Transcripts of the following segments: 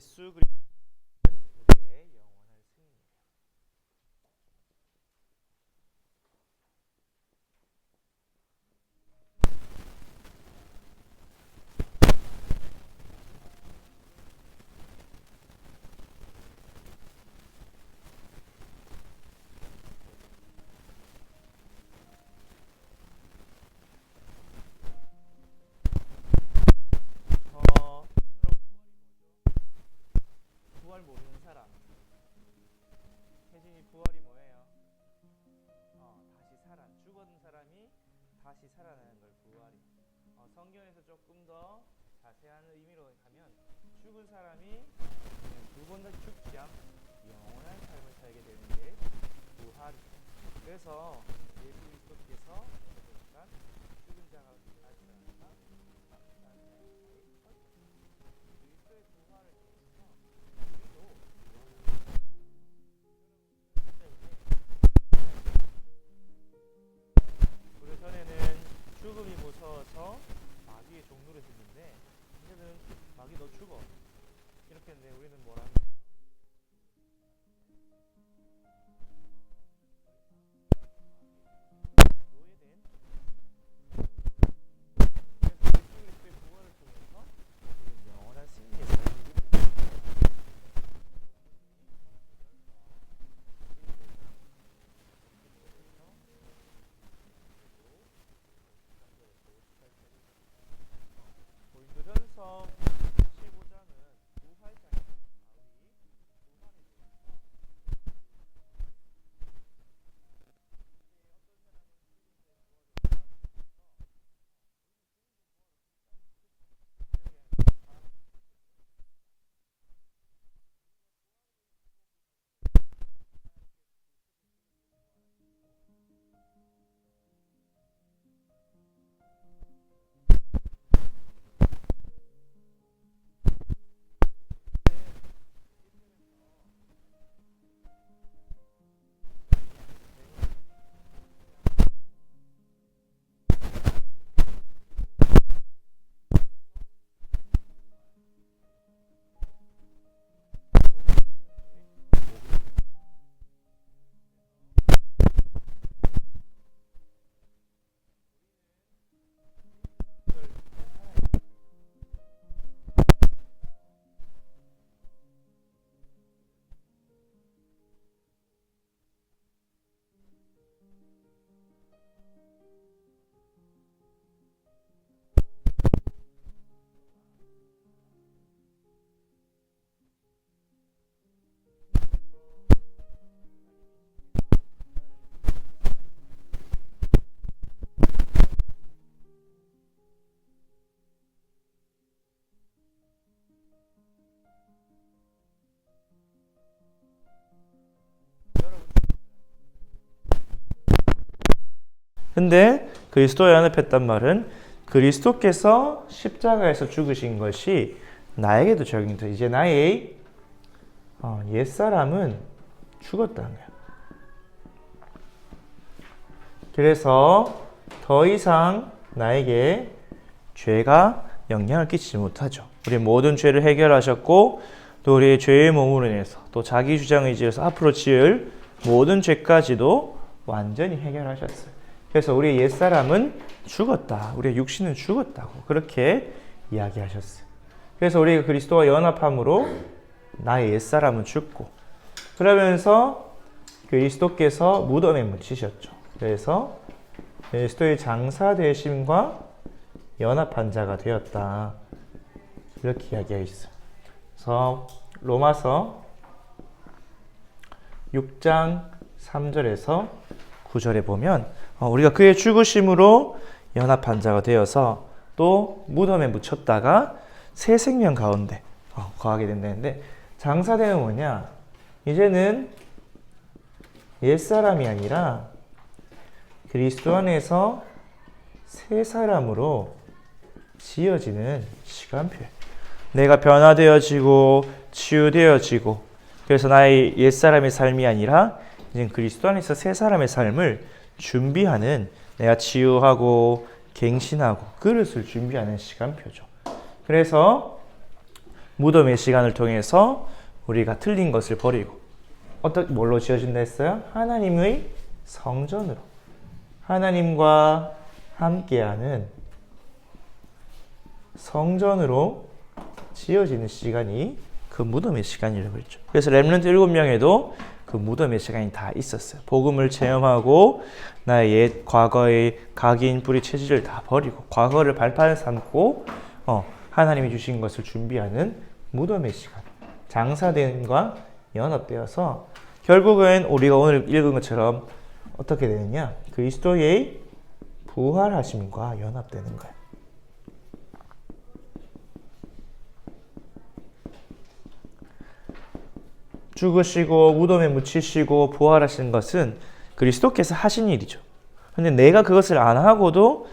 예수 그리스도는 우리의 영원한 승리예요. 부활 모르는 사람. 혜진이 부활이 뭐예요? 다시 살아. 죽었던 사람이 다시 살아나는 걸 부활이. 성경에서 조금 더 자세한 의미로 하면 죽은 사람이 두 번 더 죽지 않고 영원한 삶을 살게 되는 게 부활이에요. 그래서 예수 그리스도께서 보니까 죽은 자가 다시 살아나서 그리스도의 부활을 통해서 우리도 우리 전에는 죽음이 무서워서 마귀의 종로를 했는데 이제는 마귀 너 죽어 이렇게 했는데 우리는 뭐라 하면 노예된 그래서 예수 그리스도의 부활을 통해서 우리는 영원한 승리의 삶을 고린도전서 15장은 부활장입니다. 바울이 근데 그리스도에 연합했단 말은 그리스도께서 십자가에서 죽으신 것이 나에게도 적용돼. 이제 나의 옛사람은 죽었다는 거야. 그래서 더 이상 나에게 죄가 영향을 끼치지 못하죠. 우리 모든 죄를 해결하셨고 또 우리의 죄의 몸으로 인해서 또 자기 주장 의지에서 앞으로 지을 모든 죄까지도 완전히 해결하셨어요. 그래서 우리의 옛사람은 죽었다. 우리의 육신은 죽었다고 그렇게 이야기하셨어요. 그래서 우리가 그리스도와 연합함으로 나의 옛사람은 죽고 그러면서 그리스도께서 무덤에 묻히셨죠. 그래서 그리스도의 장사 되심과 연합한 자가 되었다. 이렇게 이야기하고 있어요. 그래서 로마서 6장 3절에서 9절에 보면 우리가 그의 죽으심으로 연합한 자가 되어서 또 무덤에 묻혔다가 새 생명 가운데 거하게 된다는데 장사되면 뭐냐? 이제는 옛사람이 아니라 그리스도 안에서 새 사람으로 지어지는 시간표예요. 내가 변화되어지고 치유되어지고 그래서 나의 옛사람의 삶이 아니라 이제 그리스도 안에서 새 사람의 삶을 준비하는 내가 치유하고 갱신하고 그릇을 준비하는 시간표죠. 그래서 무덤의 시간을 통해서 우리가 틀린 것을 버리고 어떻게 뭘로 지어진다 했어요? 하나님의 성전으로 하나님과 함께하는 성전으로 지어지는 시간이 그 무덤의 시간이라고 했죠. 그래서 렘넌트 7명에도 그 무덤의 시간이 다 있었어요. 복음을 체험하고 나의 옛 과거의 각인 뿌리 체질을 다 버리고 과거를 발판 삼고 하나님이 주신 것을 준비하는 무덤의 시간, 장사됨과 연합되어서 결국은 우리가 오늘 읽은 것처럼 어떻게 되느냐? 그리스도의 부활하심과 연합되는 거예요. 죽으시고 무덤에 묻히시고 부활하신 것은 그리스도께서 하신 일이죠. 근데 내가 그것을 안 하고도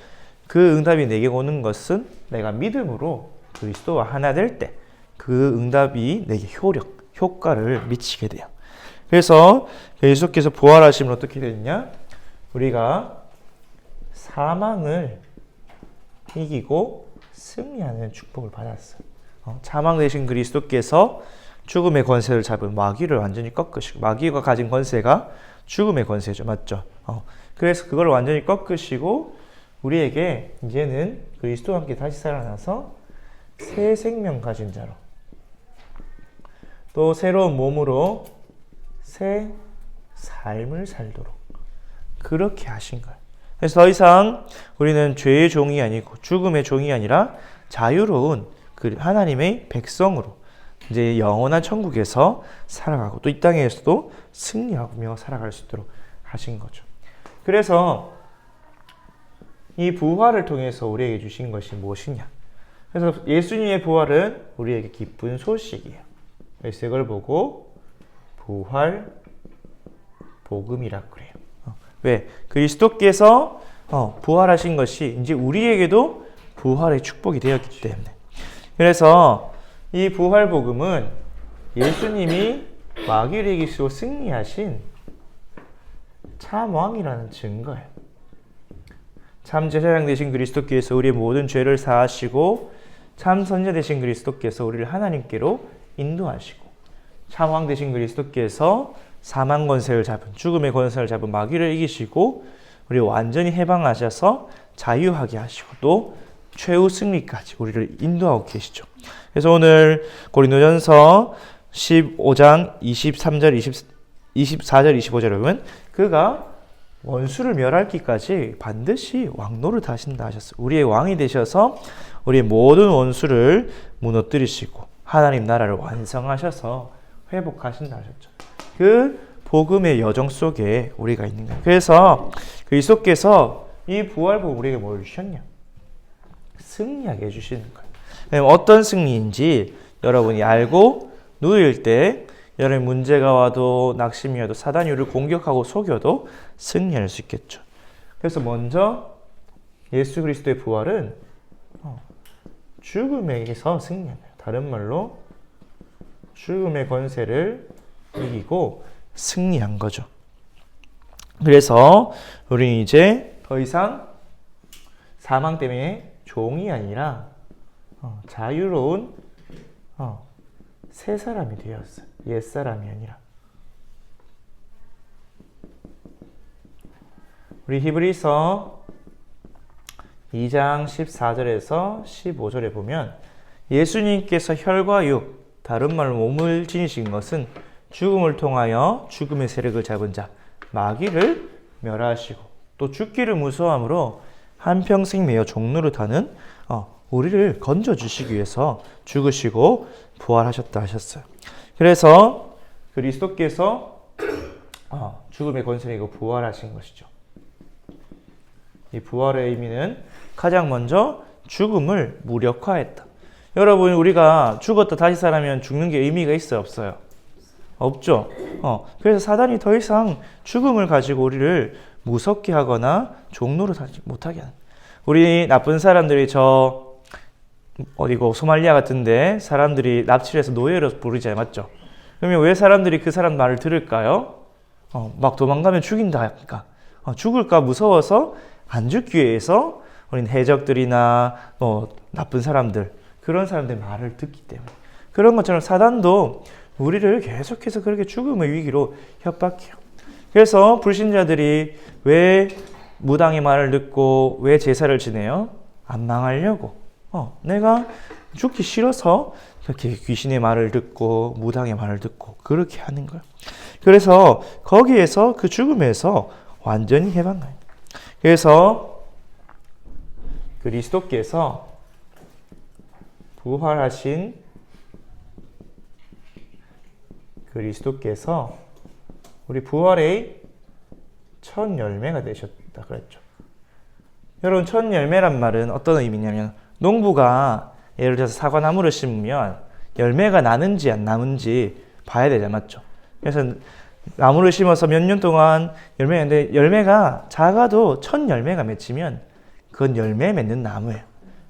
그 응답이 내게 오는 것은 내가 믿음으로 그리스도와 하나 될 때 그 응답이 내게 효과를 미치게 돼요. 그래서 예수께서 부활하시면 어떻게 되느냐? 우리가 사망을 이기고 승리하는 축복을 받았어요. 사망 대신 그리스도께서 죽음의 권세를 잡은 마귀를 완전히 꺾으시고, 마귀가 가진 권세가 죽음의 권세죠. 맞죠? 그래서 그걸 완전히 꺾으시고 우리에게 이제는 그리스도와 함께 다시 살아나서 새 생명 가진 자로 또 새로운 몸으로 새 삶을 살도록 그렇게 하신 거예요. 그래서 더 이상 우리는 죄의 종이 아니고 죽음의 종이 아니라 자유로운 그 하나님의 백성으로 이제 영원한 천국에서 살아가고 또 이 땅에서도 승리하며 살아갈 수 있도록 하신 거죠. 그래서 이 부활을 통해서 우리에게 주신 것이 무엇이냐? 그래서 예수님의 부활은 우리에게 기쁜 소식이에요. 그래서 이걸 보고 부활 복음이라고 그래요. 왜? 그리스도께서 부활하신 것이 이제 우리에게도 부활의 축복이 되었기 때문에. 그래서 이 부활 복음은 예수님이 마귀를 이기시고 승리하신 참 왕이라는 증거예요. 참 제사장 되신 그리스도께서 우리의 모든 죄를 사하시고 참 선자 되신 그리스도께서 우리를 하나님께로 인도하시고 참 왕 되신 그리스도께서 사망 권세를 잡은 죽음의 권세를 잡은 마귀를 이기시고 우리를 완전히 해방하셔서 자유하게 하시고 또 최후 승리까지 우리를 인도하고 계시죠. 그래서 오늘 고린도전서 15장 23절, 24절, 25절에 보면 그가 원수를 멸할 기까지 반드시 왕노릇 하신다 하셨어요. 우리의 왕이 되셔서 우리의 모든 원수를 무너뜨리시고 하나님 나라를 완성하셔서 회복하신다 하셨죠. 그 복음의 여정 속에 우리가 있는 거예요. 그래서 그리스도께서 이 부활복음 우리에게 뭘 주셨냐? 승리하게 해주시는 거예요. 어떤 승리인지 여러분이 알고 누릴 때 여러분 문제가 와도 낙심이 와도 사단이 우리를 공격하고 속여도 승리할 수 있겠죠. 그래서 먼저 예수 그리스도의 부활은 죽음에게서 승리하는 거예요. 다른 말로 죽음의 권세를 이기고 승리한 거죠. 그래서 우리는 이제 더 이상 사망 때문에 종이 아니라 자유로운 새 사람이 되었어요. 옛 사람이 아니라. 우리 히브리서 2장 14절에서 15절에 보면 예수님께서 혈과 육, 다른 말로 몸을 지니신 것은 죽음을 통하여 죽음의 세력을 잡은 자 마귀를 멸하시고 또 죽기를 무서워함으로 한평생 매여 종노릇하는 우리를 건져주시기 위해서 죽으시고 부활하셨다 하셨어요. 그래서 그리스도께서 죽음의 권세를 이기고 부활하신 것이죠. 이 부활의 의미는 가장 먼저 죽음을 무력화했다. 여러분 우리가 죽었다 다시 살아면 죽는 게 의미가 있어요? 없어요? 없죠. 그래서 사단이 더 이상 죽음을 가지고 우리를 무섭게 하거나 종노릇 하지 못하게 하는. 우리 나쁜 사람들이 어디고 소말리아 같은데 사람들이 납치를 해서 노예로 부르잖아요. 맞죠? 그러면 왜 사람들이 그 사람 말을 들을까요? 막 도망가면 죽인다 하니까. 죽을까 무서워서 안 죽기 위해서 우리는 해적들이나 나쁜 사람들 그런 사람들 말을 듣기 때문에 그런 것처럼 사단도 우리를 계속해서 그렇게 죽음의 위기로 협박해요. 그래서 불신자들이 왜 무당의 말을 듣고 왜 제사를 지내요? 안 망하려고. 내가 죽기 싫어서 그렇게 귀신의 말을 듣고 무당의 말을 듣고 그렇게 하는 거예요. 그래서 거기에서 그 죽음에서 완전히 해방해요. 그래서 그리스도께서 부활하신 그리스도께서 우리 부활의 첫 열매가 되셨다 그랬죠. 여러분, 첫 열매란 말은 어떤 의미냐면 농부가 예를 들어서 사과나무를 심으면 열매가 나는지 안 나는지 봐야 되잖아, 맞죠? 그래서 나무를 심어서 몇 년 동안 열매가 있는데 열매가 작아도 첫 열매가 맺히면 그건 열매 맺는 나무예요.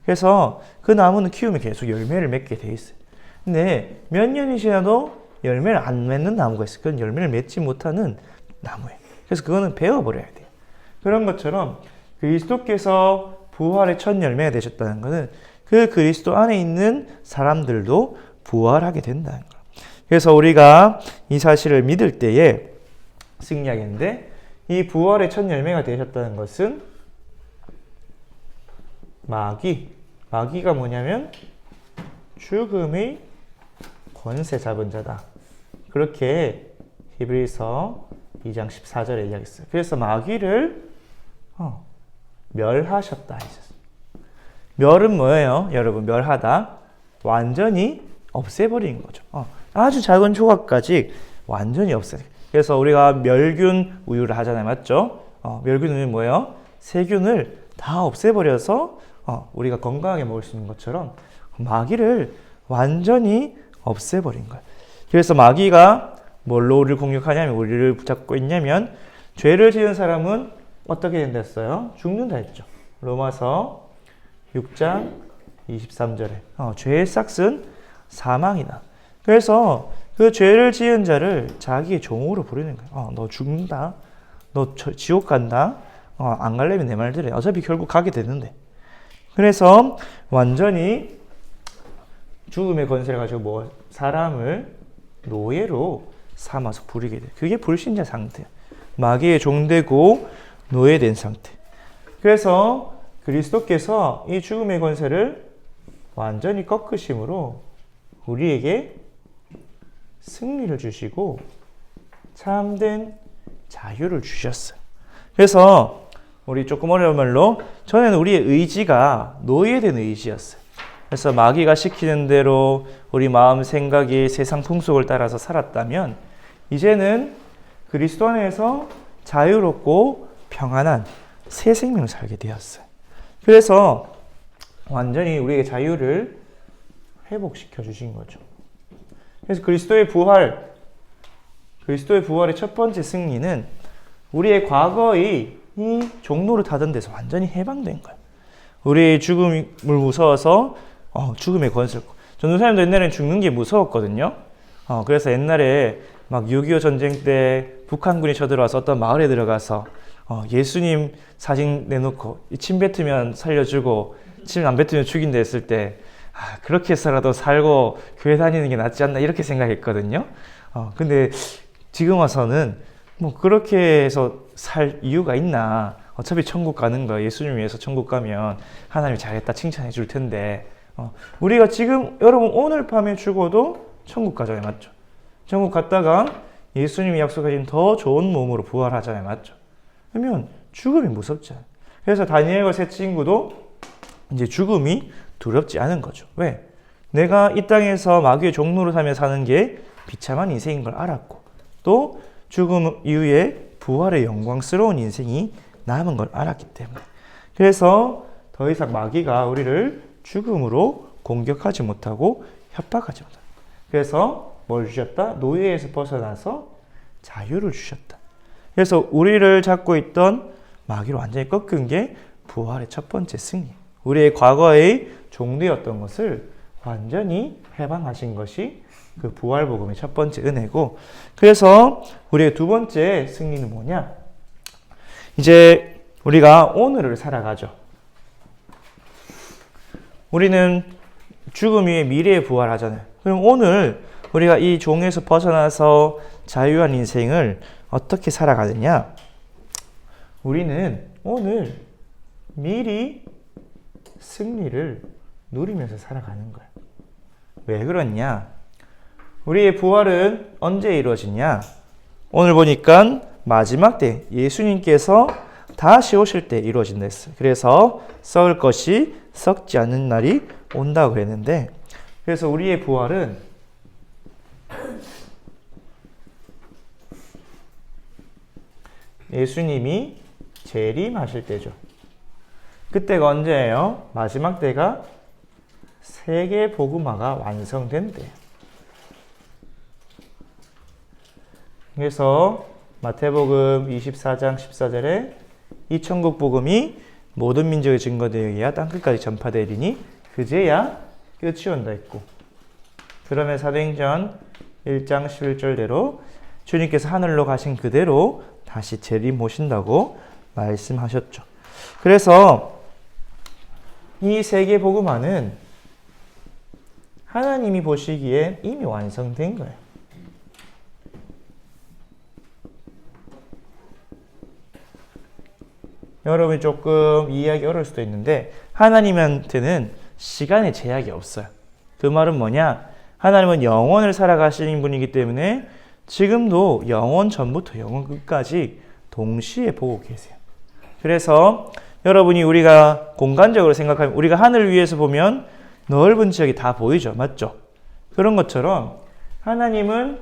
그래서 그 나무는 키우면 계속 열매를 맺게 돼 있어요. 근데 몇 년이 지나도 열매를 안 맺는 나무가 있어요. 그건 열매를 맺지 못하는 나무예요. 그래서 그거는 베어버려야 돼요. 그런 것처럼 그리스도께서 부활의 첫 열매가 되셨다는 것은 그 그리스도 안에 있는 사람들도 부활하게 된다는 거예요. 그래서 우리가 이 사실을 믿을 때에 승리하겠는데, 이 부활의 첫 열매가 되셨다는 것은 마귀가 뭐냐면 죽음의 권세 잡은 자다. 그렇게 히브리서 2장 14절에 이야기했어요. 그래서 마귀를 멸하셨다 하셨어요. 멸은 뭐예요? 여러분, 멸하다. 완전히 없애버리는 거죠. 아주 작은 조각까지 완전히 없애요. 그래서 우리가 멸균 우유를 하잖아요. 맞죠? 멸균 우유는 뭐예요? 세균을 다 없애버려서 우리가 건강하게 먹을 수 있는 것처럼 마귀를 완전히 없애버린 거예요. 그래서 마귀가 뭘로 우리를 공격하냐면, 우리를 붙잡고 있냐면, 죄를 지은 사람은 어떻게 된다 했어요? 죽는다 했죠. 로마서 6장 23절에 죄의 삭은 사망이다. 그래서 그 죄를 지은 자를 자기의 종으로 부르는 거예요. 너 죽는다. 너 지옥 간다. 안 가려면 내 말 들어. 어차피 결국 가게 되는데. 그래서 완전히 죽음의 권세를 가지고 사람을 노예로 삼아서 부리게 돼요. 그게 불신자 상태예요. 마귀의 종되고 노예된 상태. 그래서 그리스도께서 이 죽음의 권세를 완전히 꺾으심으로 우리에게 승리를 주시고 참된 자유를 주셨어요. 그래서 우리 조금 어려운 말로, 전에는 우리의 의지가 노예된 의지였어요. 그래서 마귀가 시키는 대로 우리 마음, 생각이 세상 풍속을 따라서 살았다면, 이제는 그리스도 안에서 자유롭고 평안한 새 생명을 살게 되었어요. 그래서 완전히 우리의 자유를 회복시켜 주신 거죠. 그래서 그리스도의 부활의 첫 번째 승리는 우리의 과거의 이 종로를 타던 데서 완전히 해방된 거예요. 우리의 죽음을 무서워서 죽음의 권세를, 전도사님도 옛날에는 죽는 게 무서웠거든요. 그래서 옛날에 막 6.25 전쟁 때 북한군이 쳐들어와서 어떤 마을에 들어가서 예수님 사진 내놓고 침 뱉으면 살려주고 침 안 뱉으면 죽인다 했을 때, 그렇게 해서라도 살고 교회 다니는 게 낫지 않나 이렇게 생각했거든요. 근데 지금 와서는 뭐 그렇게 해서 살 이유가 있나? 어차피 천국 가는 거, 예수님 위해서 천국 가면 하나님이 잘했다 칭찬해 줄 텐데, 우리가 지금 여러분 오늘 밤에 죽어도 천국 가잖아요. 맞죠? 천국 갔다가 예수님이 약속하신 더 좋은 몸으로 부활하잖아요. 맞죠? 그러면 죽음이 무섭잖아요. 그래서 다니엘과 세 친구도 이제 죽음이 두렵지 않은 거죠. 왜? 내가 이 땅에서 마귀의 종로로 살며 사는 게 비참한 인생인 걸 알았고, 또 죽음 이후에 부활의 영광스러운 인생이 남은 걸 알았기 때문에. 그래서 더 이상 마귀가 우리를 죽음으로 공격하지 못하고 협박하지 못한다. 그래서 뭘 주셨다? 노예에서 벗어나서 자유를 주셨다. 그래서 우리를 잡고 있던 마귀를 완전히 꺾은 게 부활의 첫 번째 승리. 우리의 과거의 종되었던 것을 완전히 해방하신 것이 그 부활복음의 첫 번째 은혜고, 그래서 우리의 두 번째 승리는 뭐냐? 이제 우리가 오늘을 살아가죠. 우리는 죽음 위에 미래에 부활하잖아요. 그럼 오늘 우리가 이 종에서 벗어나서 자유한 인생을 어떻게 살아가느냐? 우리는 오늘 미리 승리를 누리면서 살아가는 거야. 왜 그러냐? 우리의 부활은 언제 이루어지냐? 오늘 보니까 마지막 때 예수님께서 다시 오실 때 이루어진다 했어요. 그래서 썩을 것이 썩지 않는 날이 온다고 그랬는데, 그래서 우리의 부활은 예수님이 재림하실 때죠. 그때가 언제예요? 마지막 때가 세계 복음화가 완성된 때예요. 그래서 마태복음 24장 14절에 이 천국 복음이 모든 민족의 증거되기야 땅끝까지 전파되리니 그제야 끝이 온다 했고, 그러면 사도행전 1장 11절대로 주님께서 하늘로 가신 그대로 다시 재림 오신다고 말씀하셨죠. 그래서 이 세계 복음화는 하나님이 보시기에 이미 완성된 거예요. 여러분이 조금 이해하기 어려울 수도 있는데 하나님한테는 시간의 제약이 없어요. 그 말은 뭐냐? 하나님은 영원을 살아가시는 분이기 때문에 지금도 영원 전부터 영원 끝까지 동시에 보고 계세요. 그래서 여러분이 우리가 공간적으로 생각하면 우리가 하늘 위에서 보면 넓은 지역이 다 보이죠. 맞죠? 그런 것처럼 하나님은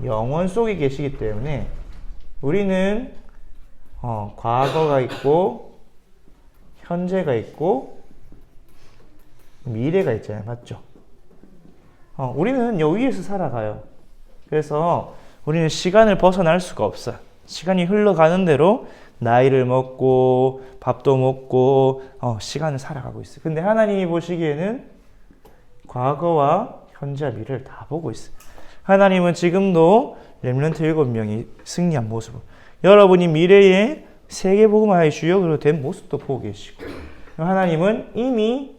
영원 속에 계시기 때문에 우리는 과거가 있고 현재가 있고 미래가 있잖아요. 맞죠? 우리는 여기에서 살아가요. 그래서 우리는 시간을 벗어날 수가 없어요. 시간이 흘러가는 대로 나이를 먹고 밥도 먹고 시간을 살아가고 있어요. 근데 하나님이 보시기에는 과거와 현재와 미래를 다 보고 있어요. 하나님은 지금도 렘넌트 7명이 승리한 모습을, 여러분이 미래에 세계복음화의 주역으로 된 모습도 보고 계시고, 하나님은 이미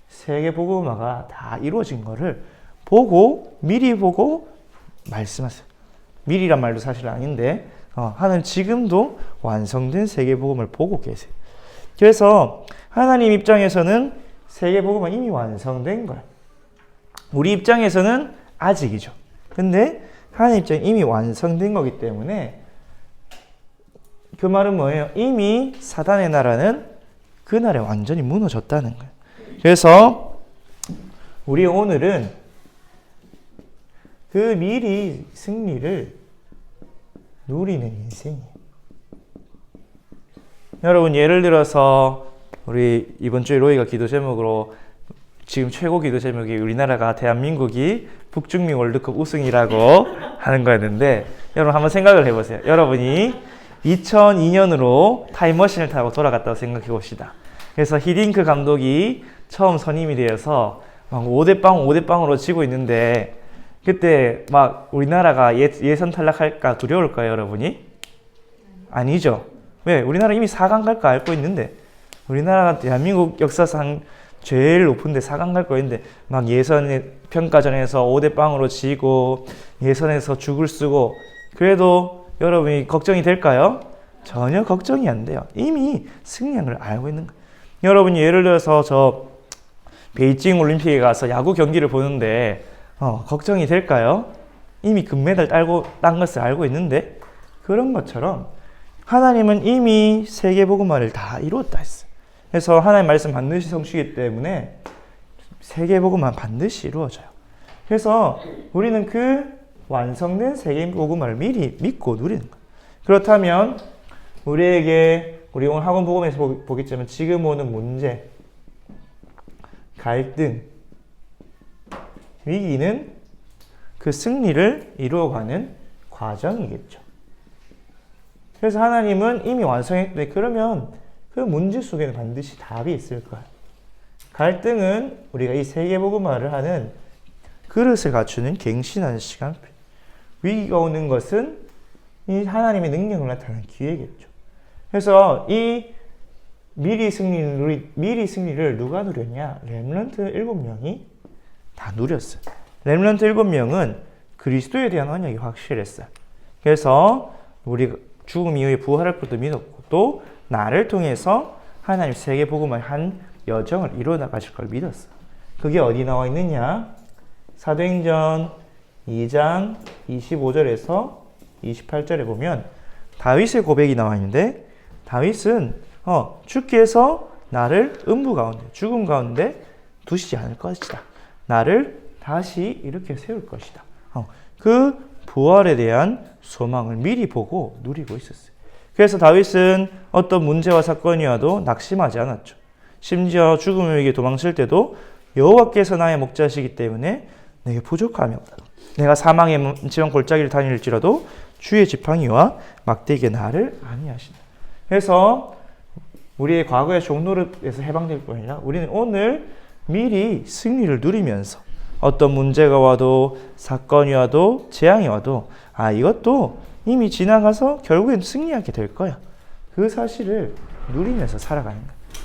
세계복음화가 다 이루어진 거를 보고 미리 보고 말씀하세요. 미리란 말도 사실 아닌데 하나님 지금도 완성된 세계복음을 보고 계세요. 그래서 하나님 입장에서는 세계복음은 이미 완성된 거예요. 우리 입장에서는 아직이죠. 근데 하나님 입장에 이미 완성된 거기 때문에 그 말은 뭐예요? 이미 사단의 나라는 그날에 완전히 무너졌다는 거예요. 그래서 우리 오늘은 그 미리 승리를 누리는 인생이에요. 여러분, 예를 들어서 우리 이번 주에 로이가 기도 제목으로 지금 최고 기도 제목이 우리나라가 대한민국이 북중미 월드컵 우승이라고 하는 거였는데, 여러분 한번 생각을 해보세요. 여러분이 2002년으로 타임머신을 타고 돌아갔다고 생각해 봅시다. 그래서 히딩크 감독이 처음 선임이 되어서 막 5대0으로 지고 있는데, 그때 막 우리나라가 예선 탈락할까 두려울까요, 여러분이? 아니죠. 왜? 우리나라 이미 4강 갈 거 알고 있는데, 우리나라가 대한민국 역사상 제일 높은데 4강 갈 거 있는데, 막 예선 평가전에서 5대0으로 지고 예선에서 죽을 쓰고, 그래도 여러분이 걱정이 될까요? 전혀 걱정이 안 돼요. 이미 승리한 걸 알고 있는 거예요. 여러분이 예를 들어서 저 베이징 올림픽에 가서 야구 경기를 보는데 걱정이 될까요? 이미 금메달 딴 것을 알고 있는데, 그런 것처럼 하나님은 이미 세계복음화를 다 이루었다 했어요. 그래서 하나님 말씀 반드시 성취이기 때문에 세계복음화 반드시 이루어져요. 그래서 우리는 그 완성된 세계복음화를 미리 믿고 누리는 거예요. 그렇다면 우리 오늘 학원 복음에서 보겠지만 지금 오는 문제, 갈등, 위기는 그 승리를 이루어가는 과정이겠죠. 그래서 하나님은 이미 완성했는데, 그러면 그 문제 속에는 반드시 답이 있을 거예요. 갈등은 우리가 이 세계복음화를 하는 그릇을 갖추는 갱신하는 시간, 위기가 오는 것은 이 하나님의 능력을 나타내는 기회겠죠. 그래서 이 미리 승리를 누가 누렸냐? 렘넌트 7명이 다 누렸어요. 렘넌트 7명은 그리스도에 대한 언약이 확실했어요. 그래서 우리 죽음 이후에 부활할 것도 믿었고 또 나를 통해서 하나님 세계 복음의 한 여정을 이루어 나가실 걸 믿었어요. 그게 어디 나와 있느냐? 사도행전 2장 25절에서 28절에 보면 다윗의 고백이 나와 있는데 주께서 나를 음부 가운데 죽음 가운데 두시지 않을 것이다. 나를 다시 이렇게 세울 것이다. 그 부활에 대한 소망을 미리 보고 누리고 있었어요. 그래서 다윗은 어떤 문제와 사건이 와도 낙심하지 않았죠. 심지어 죽음의 위기에 도망칠 때도 여호와께서 나의 목자시기 때문에 내게 부족함이 없다. 내가 사망의 지방 골짜기를 다닐지라도 주의 지팡이와 막대기에 나를 안위하신다. 그래서 우리의 과거의 종노릇에서 해방될 뿐 아니라 우리는 오늘 미리 승리를 누리면서 어떤 문제가 와도 사건이 와도 재앙이 와도 이것도 이미 지나가서 결국엔 승리하게 될 거야. 그 사실을 누리면서 살아가는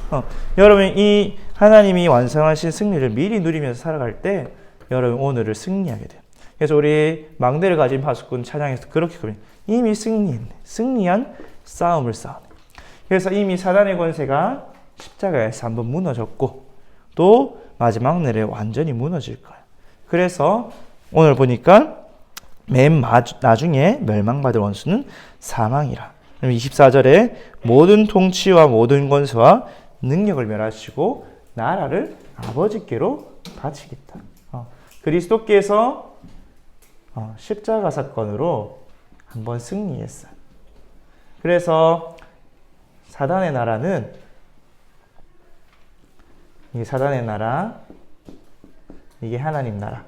거야. 여러분 이 하나님이 완성하신 승리를 미리 누리면서 살아갈 때 여러분 오늘을 승리하게 돼요. 그래서 우리 망대를 가진 파수꾼 찬양에서 그렇게 그립니다. 이미 승리했네. 승리한 싸움을 싸우네. 그래서 이미 사단의 권세가 십자가에서 한번 무너졌고 또 마지막 날에 완전히 무너질 거예요. 그래서 오늘 보니까 맨 나중에 멸망받을 원수는 사망이라. 24절에 모든 통치와 모든 권세와 능력을 멸하시고 나라를 아버지께로 바치겠다. 그리스도께서 십자가 사건으로 한번 승리했어요. 그래서 사단의 나라는 이게 사단의 나라, 이게 하나님 나라.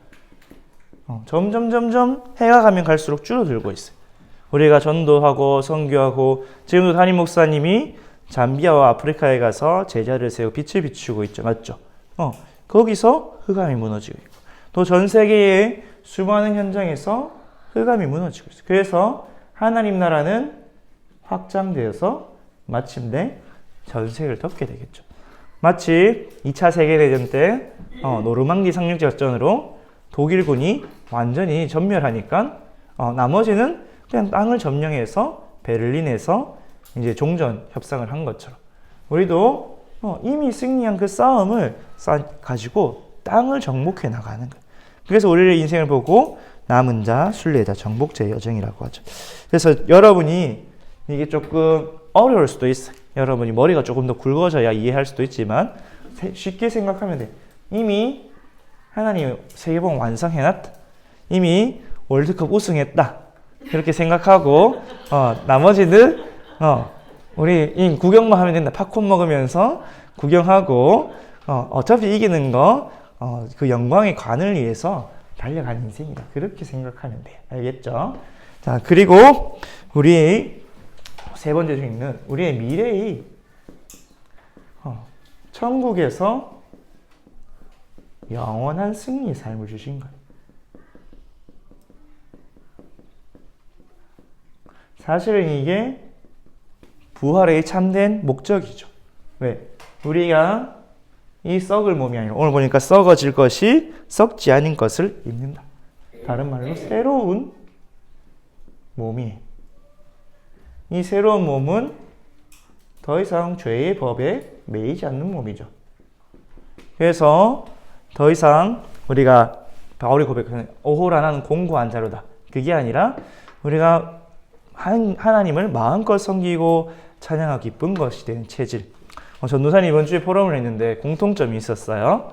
점점 해가 가면 갈수록 줄어들고 있어요. 우리가 전도하고 선교하고 지금도 담임 목사님이 잠비아와 아프리카에 가서 제자를 세우고 빛을 비추고 있죠. 맞죠? 거기서 흑암이 무너지고 있고 또 전 세계의 수많은 현장에서 흑암이 무너지고 있어요. 그래서 하나님 나라는 확장되어서 마침내 전 세계를 덮게 되겠죠. 마치 2차 세계대전 때 노르망디 상륙작전으로 독일군이 완전히 전멸하니까 나머지는 그냥 땅을 점령해서 베를린에서 이제 종전 협상을 한 것처럼 우리도 이미 승리한 그 싸움을 가지고 땅을 정복해 나가는 거예요. 그래서 우리의 인생을 보고 남은 자, 순례자, 정복자의 여정이라고 하죠. 그래서 여러분이 이게 조금 어려울 수도 있어요. 여러분이 머리가 조금 더 굵어져야 이해할 수도 있지만 쉽게 생각하면 돼. 이미 하나님 세계복음 완성해놨다. 이미 월드컵 우승했다. 그렇게 생각하고 나머지는 우리 구경만 하면 된다. 팝콘 먹으면서 구경하고 어차피 이기는 거 그 영광의 관을 위해서 달려가는 인생이다. 그렇게 생각하면 돼요. 알겠죠? 자, 그리고 우리의 세 번째 중에 있는 우리의 미래의 천국에서 영원한 승리의 삶을 주신 거예요. 사실은 이게 부활의 참된 목적이죠. 왜? 우리가 이 썩을 몸이 아니라 오늘 보니까 썩어질 것이 썩지 않은 것을 입는다. 다른 말로 새로운 몸이 이 새로운 몸은 더 이상 죄의 법에 매이지 않는 몸이죠. 그래서 더 이상 우리가 바울이 고백하는 오호라 나는 공고한 자로다. 그게 아니라 우리가 하나님을 마음껏 섬기고 찬양하고 기쁜 것이 되는 체질. 전도사님 이번 주에 포럼을 했는데 공통점이 있었어요.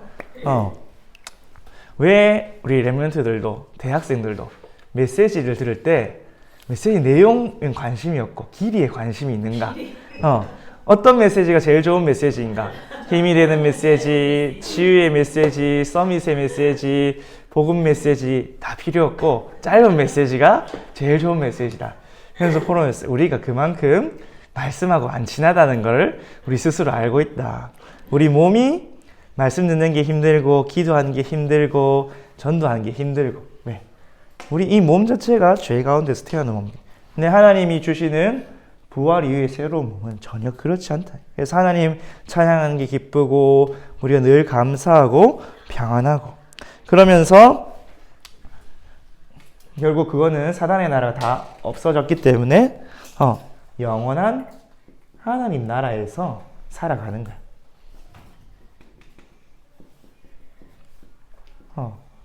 왜 우리 렘넌트들도 대학생들도 메시지를 들을 때 메시지 내용엔 관심이 없고 길이에 관심이 있는가? 어떤 메시지가 제일 좋은 메시지인가? 힘이 되는 메시지, 치유의 메시지, 서밋의 메시지, 복음 메시지 다 필요 없고 짧은 메시지가 제일 좋은 메시지다. 그래서 포럼에서 우리가 그만큼 말씀하고 안 친하다는 걸 우리 스스로 알고 있다. 우리 몸이 말씀 듣는 게 힘들고 기도하는 게 힘들고 전도하는 게 힘들고 왜? 우리 이 몸 자체가 죄 가운데서 태어난 몸입니다. 근데 하나님이 주시는 부활 이후의 새로운 몸은 전혀 그렇지 않다. 그래서 하나님 찬양하는 게 기쁘고 우리가 늘 감사하고 평안하고 그러면서 결국 그거는 사단의 나라가 다 없어졌기 때문에 영원한 하나님 나라에서 살아가는 거야.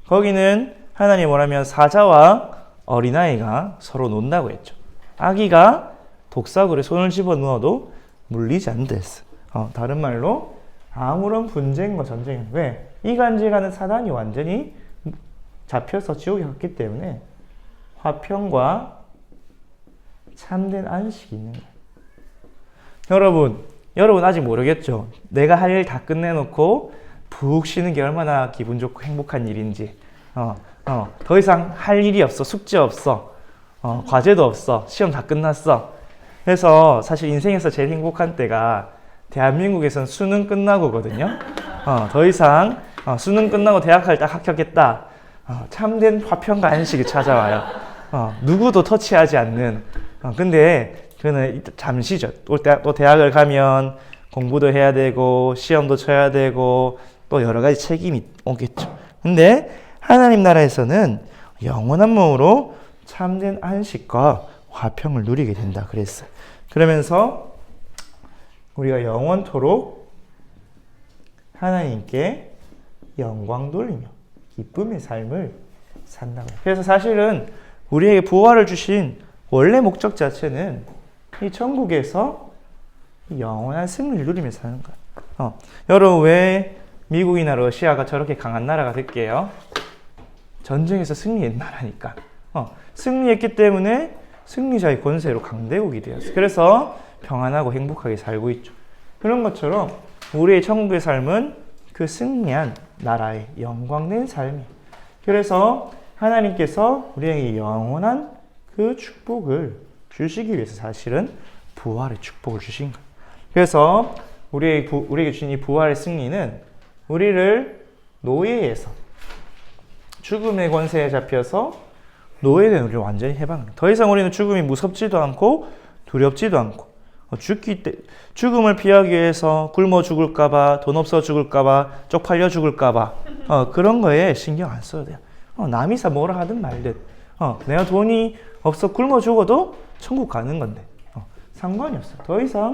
거기는 하나님 뭐라면 사자와 어린아이가 서로 논다고 했죠. 아기가 독사굴에 손을 집어넣어도 물리지 않는다 했어. 다른 말로 아무런 분쟁과 전쟁은 왜? 이간질하는 사단이 완전히 잡혀서 지옥에 갔기 때문에 화평과 참된 안식이 있는 거예요. 여러분 아직 모르겠죠? 내가 할 일 다 끝내놓고 푹 쉬는 게 얼마나 기분 좋고 행복한 일인지. 더 이상 할 일이 없어. 숙제 없어. 과제도 없어. 시험 다 끝났어. 그래서 사실 인생에서 제일 행복한 때가 대한민국에선 수능 끝나고거든요. 더 이상 수능 끝나고 대학 갈 때 합격했다. 참된 화평과 안식이 찾아와요. 누구도 터치하지 않는. 근데 그거는 잠시죠. 또 대학을 가면 공부도 해야 되고 시험도 쳐야 되고 또 여러 가지 책임이 오겠죠. 근데 하나님 나라에서는 영원한 몸으로 참된 안식과 화평을 누리게 된다 그랬어요. 그러면서 우리가 영원토록 하나님께 영광 돌리며 기쁨의 삶을 산다고 해요. 그래서 사실은 우리에게 부활을 주신 원래 목적 자체는 이 천국에서 영원한 승리를 누리며 사는 거예요. 여러분 왜 미국이나 러시아가 저렇게 강한 나라가 됐게요? 전쟁에서 승리한 나라니까. 승리했기 때문에 승리자의 권세로 강대국이 되었어요. 그래서 평안하고 행복하게 살고 있죠. 그런 것처럼 우리의 천국의 삶은 그 승리한 나라의 영광된 삶이에요. 그래서 하나님께서 우리에게 영원한 그 축복을 주시기 위해서 사실은 부활의 축복을 주신 거예요. 그래서 우리에게 주신 이 부활의 승리는 우리를 노예에서 죽음의 권세에 잡혀서 노예된 우리를 완전히 해방합니다. 더 이상 우리는 죽음이 무섭지도 않고 두렵지도 않고 죽음을 피하기 위해서 굶어 죽을까봐 돈 없어 죽을까봐 쪽팔려 죽을까봐 그런 거에 신경 안 써도 돼요. 남이 뭐라 하든 말든 내가 돈이 없어 굶어 죽어도 천국 가는 건데 상관이 없어. 더 이상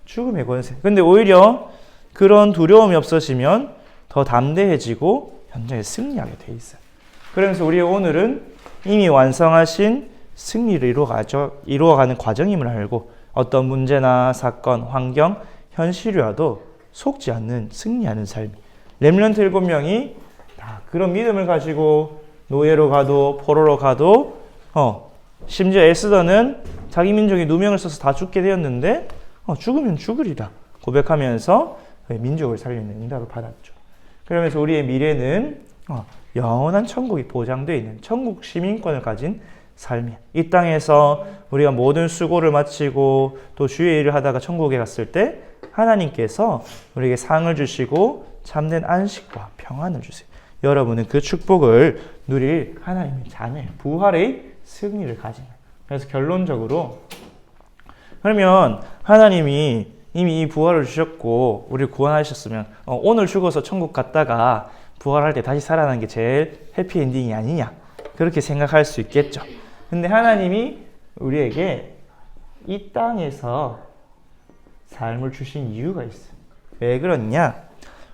죽음의 권세. 근데 오히려 그런 두려움이 없어지면 더 담대해지고 현장에 승리하게 돼 있어요. 그러면서 우리 오늘은 이미 완성하신 승리를 이루어가는 과정임을 알고 어떤 문제나 사건, 환경, 현실이 와도 속지 않는 승리하는 삶이 렘넌트 7명이 다 그런 믿음을 가지고 노예로 가도 포로로 가도 심지어 에스더는 자기 민족이 누명을 써서 다 죽게 되었는데 죽으면 죽으리라 고백하면서 민족을 살리는 응답을 받았죠. 그러면서 우리의 미래는 영원한 천국이 보장되어 있는 천국 시민권을 가진 삶이야. 이 땅에서 우리가 모든 수고를 마치고 또 주의 일을 하다가 천국에 갔을 때 하나님께서 우리에게 상을 주시고 참된 안식과 평안을 주세요. 여러분은 그 축복을 누릴 하나님의 자녀예요. 부활의 승리를 가진 거예요. 그래서 결론적으로 그러면 하나님이 이미 이 부활을 주셨고 우리를 구원하셨으면 오늘 죽어서 천국 갔다가 부활할 때 다시 살아나는 게 제일 해피엔딩이 아니냐 그렇게 생각할 수 있겠죠. 근데 하나님이 우리에게 이 땅에서 삶을 주신 이유가 있어요. 왜 그러냐?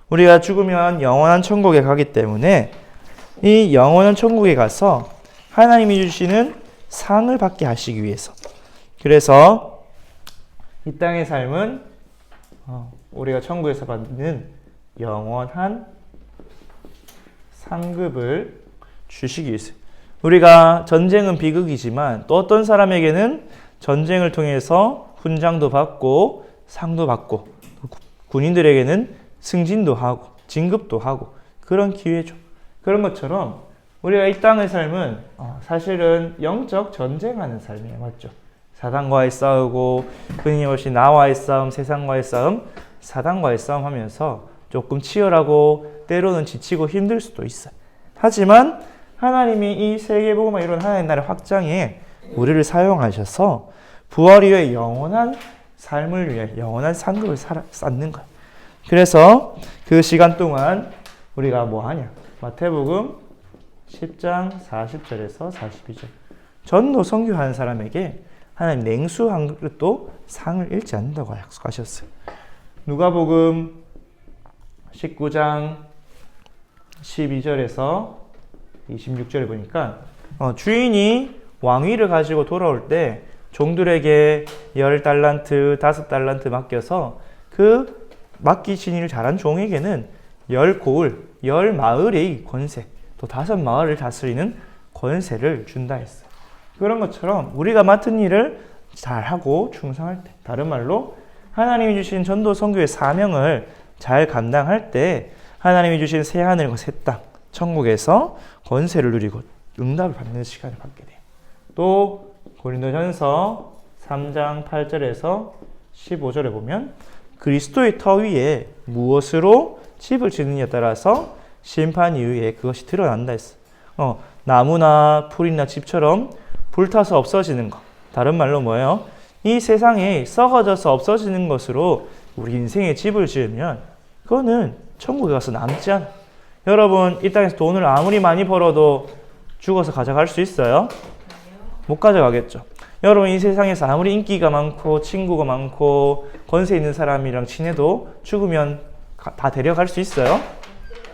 우리가 죽으면 영원한 천국에 가기 때문에 이 영원한 천국에 가서 하나님이 주시는 상을 받게 하시기 위해서. 그래서 이 땅의 삶은 우리가 천국에서 받는 영원한 상급을 주시기 위해서. 우리가 전쟁은 비극이지만 또 어떤 사람에게는 전쟁을 통해서 훈장도 받고 상도 받고 군인들에게는 승진도 하고 진급도 하고 그런 기회죠. 그런 것처럼 우리가 이 땅의 삶은 사실은 영적 전쟁하는 삶이에요. 맞죠? 사단과의 싸우고 끊임없이 나와의 싸움, 세상과의 싸움, 사단과의 싸움 하면서 조금 치열하고 때로는 지치고 힘들 수도 있어요. 하지만 하나님이 이 세계복음을 이룬 하나님 나라의 확장에 우리를 사용하셔서 부활 이후에 영원한 삶을 위해 영원한 상급을 쌓는 거예요. 그래서 그 시간 동안 우리가 뭐 하냐? 마태복음 10장 40절에서 42절. 전도 선교하는 사람에게 하나님 냉수 한 그릇도 상을 잃지 않는다고 약속하셨어요. 누가복음 19장 12절에서 26절에 보니까 주인이 왕위를 가지고 돌아올 때 종들에게 10달란트, 5달란트 맡겨서 그 맡기신 일 잘한 종에게는 10고을, 10마을의 권세, 또 5마을을 다스리는 권세를 준다 했어요. 그런 것처럼 우리가 맡은 일을 잘하고 충성할 때, 다른 말로 하나님이 주신 전도 선교의 사명을 잘 감당할 때 하나님이 주신 새하늘과 새 땅, 천국에서 권세를 누리고 응답을 받는 시간을 갖게 돼요. 또 고린도전서 3장 8절에서 15절에 보면 그리스도의 터 위에 무엇으로 집을 짓느냐에 따라서 심판 이후에 그것이 드러난다 했어. 나무나 풀이나 집처럼 불타서 없어지는 것. 다른 말로 뭐예요? 이 세상에 썩어져서 없어지는 것으로 우리 인생에 집을 지으면 그거는 천국에 가서 남지 않아. 여러분 이 땅에서 돈을 아무리 많이 벌어도 죽어서 가져갈 수 있어요? 못 가져가겠죠. 여러분 이 세상에서 아무리 인기가 많고 친구가 많고 권세 있는 사람이랑 친해도 죽으면 다 데려갈 수 있어요?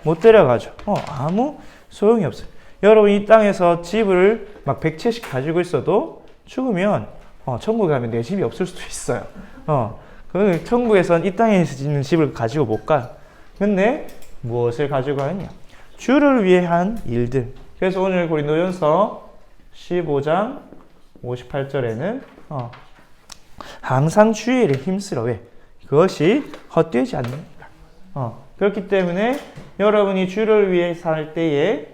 못 데려가죠. 아무 소용이 없어요. 여러분 이 땅에서 집을 막 100채씩 가지고 있어도 죽으면 천국에 가면 내 집이 없을 수도 있어요. 천국에선 이 땅에 있는 집을 가지고 못 가요. 근데 무엇을 가지고 가느냐? 주를 위해 한 일들. 그래서 오늘 고린도전서 15장 58절에는 항상 주의 일에 힘쓰라. 왜? 그것이 헛되지 않는다. 그렇기 때문에 여러분이 주를 위해 살 때에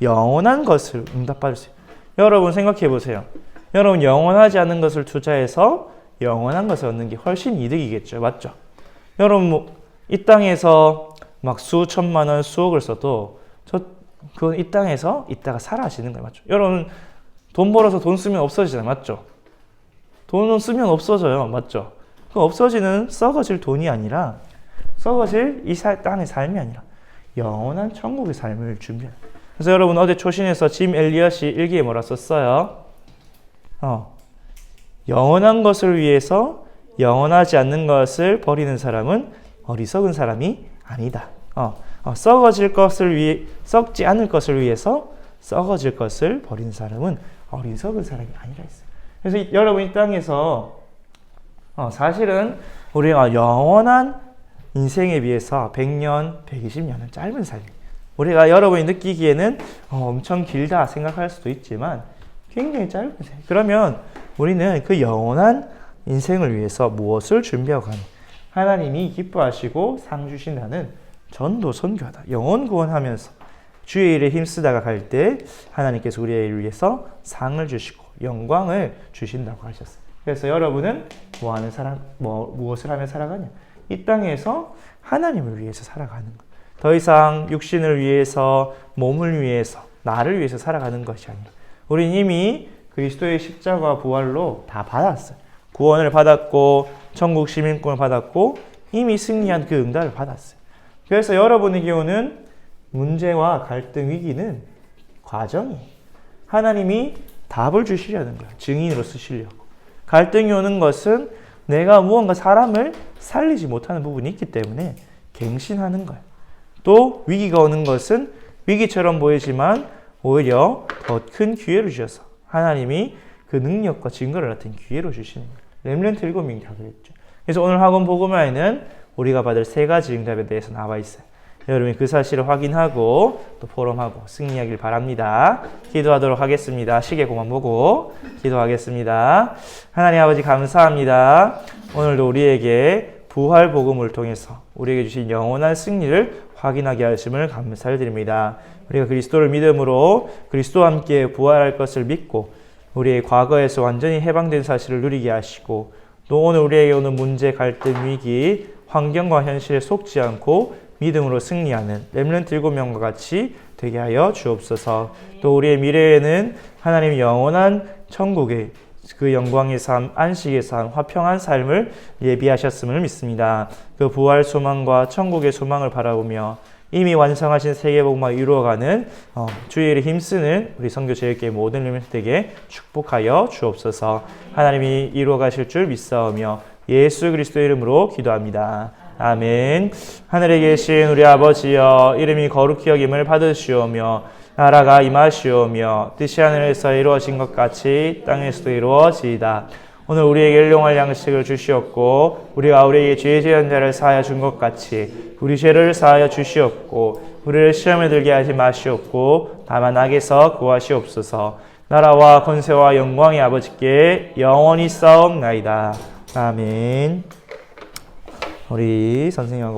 영원한 것을 응답받을 수 있어요. 여러분 생각해 보세요. 여러분 영원하지 않은 것을 투자해서 영원한 것을 얻는 게 훨씬 이득이겠죠. 맞죠? 여러분 이 땅에서 막 수천만 원, 수억을 써도 그건 이 땅에서 있다가 사라지는 거예요. 맞죠? 여러분 돈 벌어서 돈 쓰면 없어지잖아요. 맞죠? 돈은 쓰면 없어져요. 맞죠? 그 없어지는 썩어질 돈이 아니라 썩어질 이 땅의 삶이 아니라 영원한 천국의 삶을 준비해요. 그래서 여러분 어제 초신에서 짐 엘리엇이 일기에 뭐라 썼어요? 영원한 것을 위해서 영원하지 않는 것을 버리는 사람은 어리석은 사람이 아니다. 썩어질 것을 위해 썩지 않을 것을 위해서 썩어질 것을 버리는 사람은 어리석은 사람이 아니라 했어요. 그래서 여러분 이 땅에서 사실은 우리가 영원한 인생에 비해서 100년, 120년은 짧은 삶이에요. 우리가 여러분이 느끼기에는 엄청 길다 생각할 수도 있지만 굉장히 짧은 삶. 그러면 우리는 그 영원한 인생을 위해서 무엇을 준비하고 가는 하나님이 기뻐하시고 상 주신다는 전도 선교하다. 영혼 구원하면서 주의 일에 힘쓰다가 갈 때 하나님께서 우리의 일을 위해서 상을 주시고 영광을 주신다고 하셨어요. 그래서 여러분은 무엇을 하며 살아가냐? 이 땅에서 하나님을 위해서 살아가는 것. 더 이상 육신을 위해서, 몸을 위해서, 나를 위해서 살아가는 것이 아니라 우리는 이미 그리스도의 십자가와 부활로 다 받았어요. 구원을 받았고 천국 시민권을 받았고 이미 승리한 그 응답을 받았어요. 그래서 여러분에게 오는 문제와 갈등, 위기는 과정이에요. 하나님이 답을 주시려는 거예요. 증인으로 쓰시려고. 갈등이 오는 것은 내가 무언가 사람을 살리지 못하는 부분이 있기 때문에 갱신하는 거예요. 또 위기가 오는 것은 위기처럼 보이지만 오히려 더 큰 기회를 주셔서 하나님이 그 능력과 증거를 나타낸 기회로 주시는 거예요. 렘넌트 7명이 다 그랬죠. 그래서 오늘 학원 복음화에는 우리가 받을 3가지 응답에 대해서 나와 있어요. 여러분이 그 사실을 확인하고 또 포럼하고 승리하길 바랍니다. 기도하도록 하겠습니다. 시계 그만 보고 기도하겠습니다. 하나님 아버지 감사합니다. 오늘도 우리에게 부활 복음을 통해서 우리에게 주신 영원한 승리를 확인하게 하심을 감사드립니다. 우리가 그리스도를 믿음으로 그리스도와 함께 부활할 것을 믿고 우리의 과거에서 완전히 해방된 사실을 누리게 하시고 또 오늘 우리에게 오는 문제, 갈등, 위기, 환경과 현실에 속지 않고 믿음으로 승리하는 렘넌트 7명과 같이 되게 하여 주옵소서. 또 우리의 미래에는 하나님의 영원한 천국의 그 영광의 삶, 안식의 삶, 화평한 삶을 예비하셨음을 믿습니다. 그 부활 소망과 천국의 소망을 바라보며 이미 완성하신 세계복음화 이루어가는 주의 일에 힘쓰는 우리 선교제일교회 모든 리멤스에게 축복하여 주옵소서. 하나님이 이루어가실 줄 믿사오며 예수 그리스도의 이름으로 기도합니다. 아멘. 하늘에 계신 우리 아버지여, 이름이 거룩히 여김을 받으시오며 나라가 임하시오며 뜻이 하늘에서 이루어진 것 같이 땅에서도 이루어지이다. 오늘 우리에게 일용할 양식을 주시옵고 우리가 우리에게 죄 지은 자를 사하여 준 것 같이 우리 죄를 사하여 주시옵고 우리를 시험에 들게 하지 마시옵고 다만 악에서 구하시옵소서. 나라와 권세와 영광이 아버지께 영원히 싸움나이다. 아멘. 우리 선생님하고